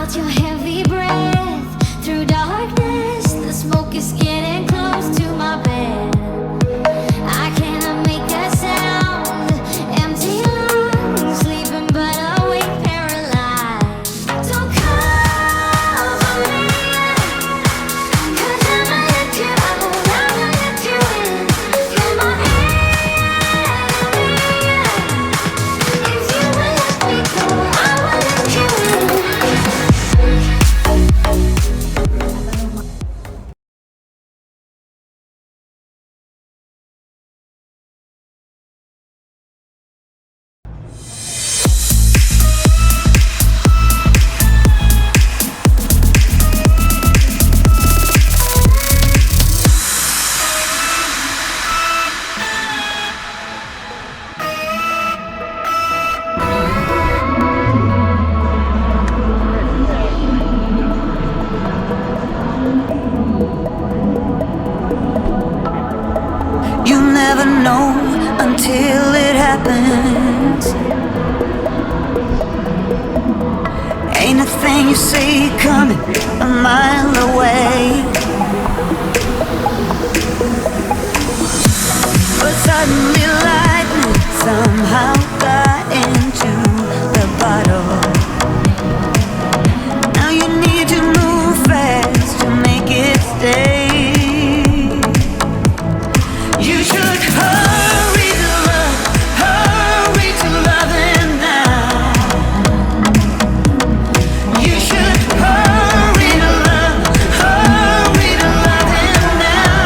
felt your heavy breath through darkness. The smoke is getting close to my bed. I cannot make a sound, empty lungs, sleeping but awake, paralyzed. Don't cover me, 'cause I'ma let you out, I'ma let you in. You're my enemy. If you will let me go, I will let you in. You never know until it happens. Ain't a thing you see coming a mile away. But suddenly lightning somehow got into the bottle. Now you need to move fast to make it stay. You should hurry to love him now. You should hurry to love him now.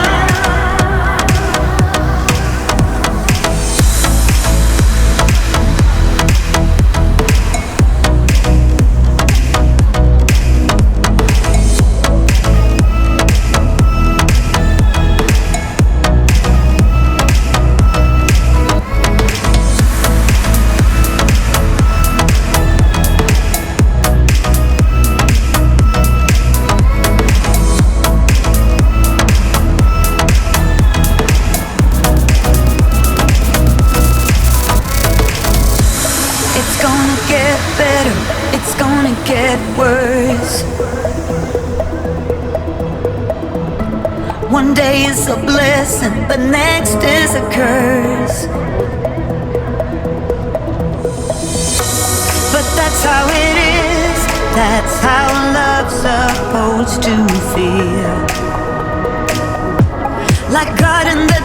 It's gonna get better, it's gonna get worse. One day is a blessing, the next is a curse. But that's how it is, that's how love's supposed to feel. Like God in the